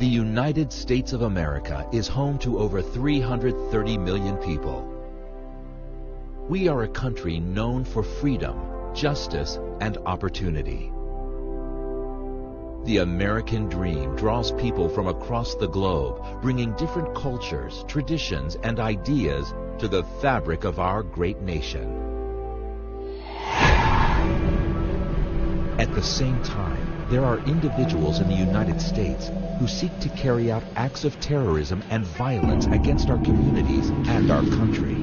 The United States of America is home to over 330 million people. We are a country known for freedom, justice, and opportunity. The American dream draws people from across the globe, bringing different cultures, traditions, and ideas to the fabric of our great nation. At the same time, there are individuals in the United States who seek to carry out acts of terrorism and violence against our communities and our country.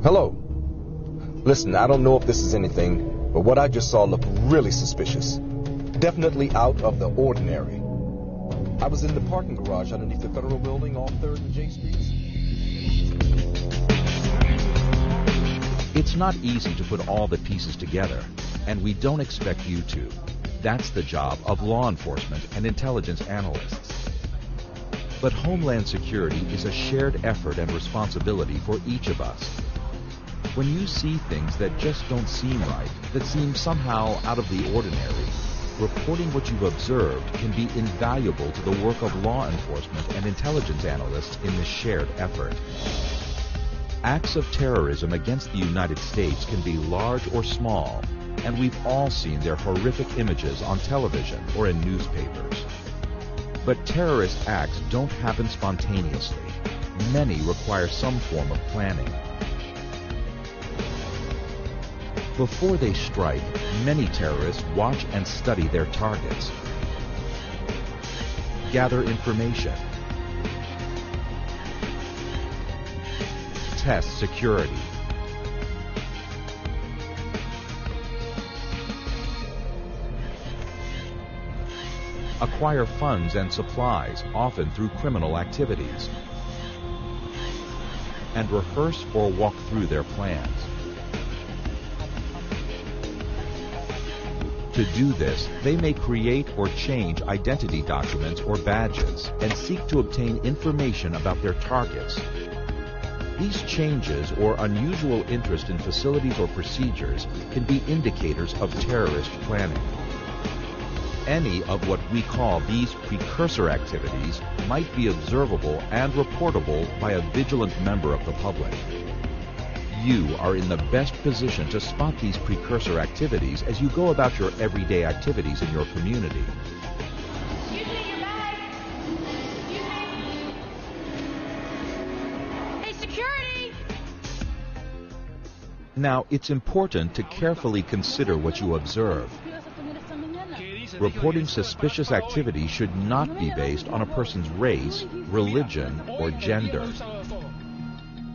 Hello. Listen, I don't know if this is anything, but what I just saw looked really suspicious. Definitely out of the ordinary. I was in the parking garage underneath the Federal Building off 3rd and J Streets. It's not easy to put all the pieces together, and we don't expect you to. That's the job of law enforcement and intelligence analysts. But Homeland Security is a shared effort and responsibility for each of us. When you see things that just don't seem right, that seem somehow out of the ordinary, reporting what you've observed can be invaluable to the work of law enforcement and intelligence analysts in this shared effort. Acts of terrorism against the United States can be large or small, and we've all seen their horrific images on television or in newspapers. But terrorist acts don't happen spontaneously. Many require some form of planning. Before they strike, many terrorists watch and study their targets, gather information, test security, acquire funds and supplies, often through criminal activities, and rehearse or walk through their plans. To do this, they may create or change identity documents or badges and seek to obtain information about their targets. These changes or unusual interest in facilities or procedures can be indicators of terrorist planning. Any of what we call these precursor activities might be observable and reportable by a vigilant member of the public. You are in the best position to spot these precursor activities as you go about your everyday activities in your community. Excuse me, your bag. Excuse me. Hey, security! Now, it's important to carefully consider what you observe. Reporting suspicious activity should not be based on a person's race, religion, or gender,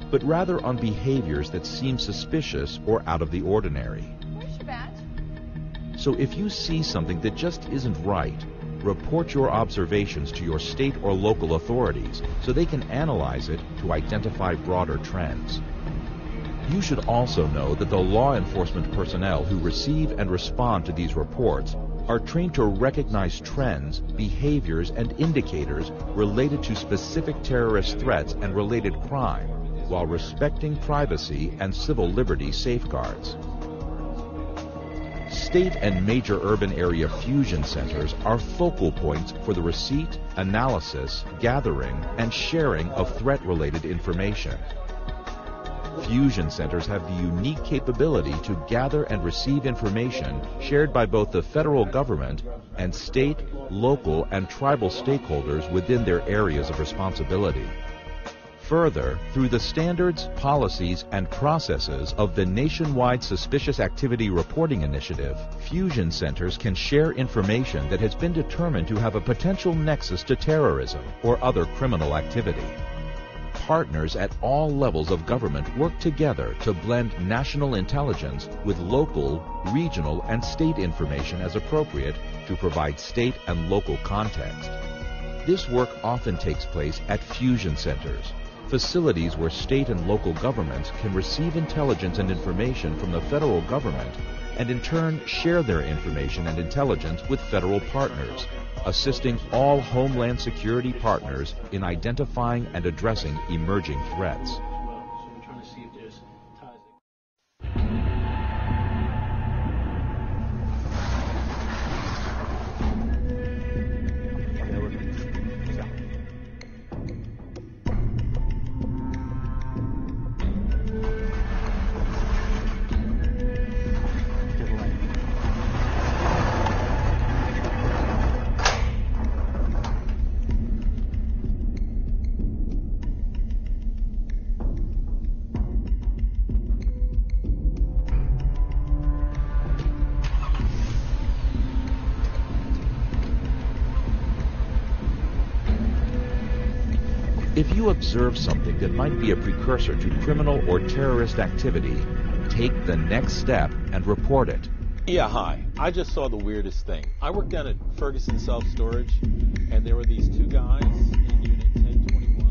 but rather on behaviors that seem suspicious or out of the ordinary. Where's your badge? So if you see something that just isn't right, report your observations to your state or local authorities so they can analyze it to identify broader trends. You should also know that the law enforcement personnel who receive and respond to these reports are trained to recognize trends, behaviors, and indicators related to specific terrorist threats and related crime, while respecting privacy and civil liberty safeguards. State and major urban area fusion centers are focal points for the receipt, analysis, gathering, and sharing of threat-related information. Fusion centers have the unique capability to gather and receive information shared by both the federal government and state, local, and tribal stakeholders within their areas of responsibility. Further, through the standards, policies, and processes of the Nationwide Suspicious Activity Reporting Initiative, Fusion centers can share information that has been determined to have a potential nexus to terrorism or other criminal activity. Partners at all levels of government work together to blend national intelligence with local, regional, and state information as appropriate to provide state and local context. This work often takes place at Fusion centers, facilities where state and local governments can receive intelligence and information from the federal government and in turn share their information and intelligence with federal partners, assisting all Homeland Security partners in identifying and addressing emerging threats. If you observe something that might be a precursor to criminal or terrorist activity, take the next step and report it. Yeah, hi. I just saw the weirdest thing. I worked down at Ferguson Self-Storage, and there were these two guys in Unit 1021.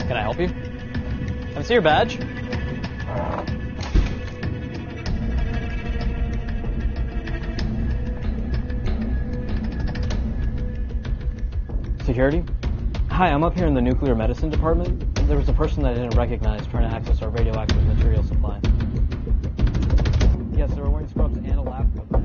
Can I help you? Can I see your badge? Security? Hi, I'm up here in the nuclear medicine department. There was a person that I didn't recognize trying to access our radioactive material supply. Yes, they were wearing scrubs and a lab coat.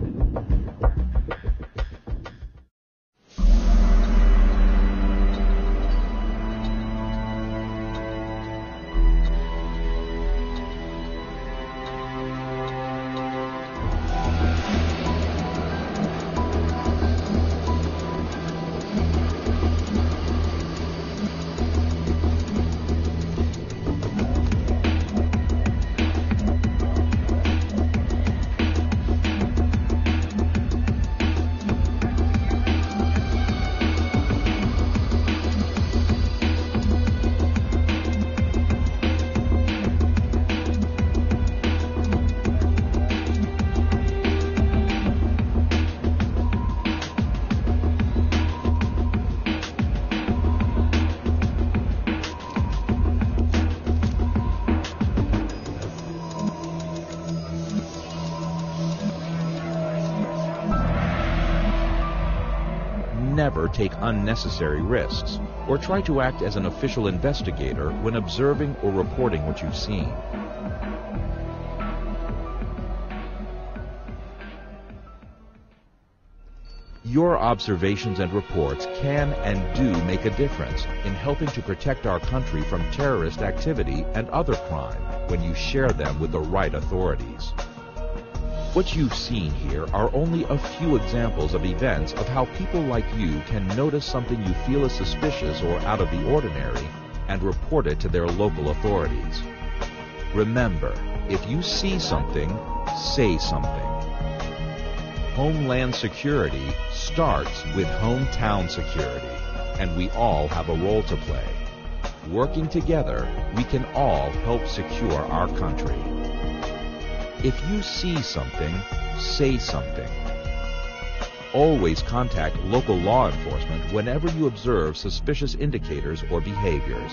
Never take unnecessary risks or try to act as an official investigator when observing or reporting what you've seen. Your observations and reports can and do make a difference in helping to protect our country from terrorist activity and other crime when you share them with the right authorities. What you've seen here are only a few examples of events of how people like you can notice something you feel is suspicious or out of the ordinary and report it to their local authorities. Remember, if you see something, say something. Homeland Security starts with hometown security, and we all have a role to play. Working together, we can all help secure our country. If you see something, say something. Always contact local law enforcement whenever you observe suspicious indicators or behaviors.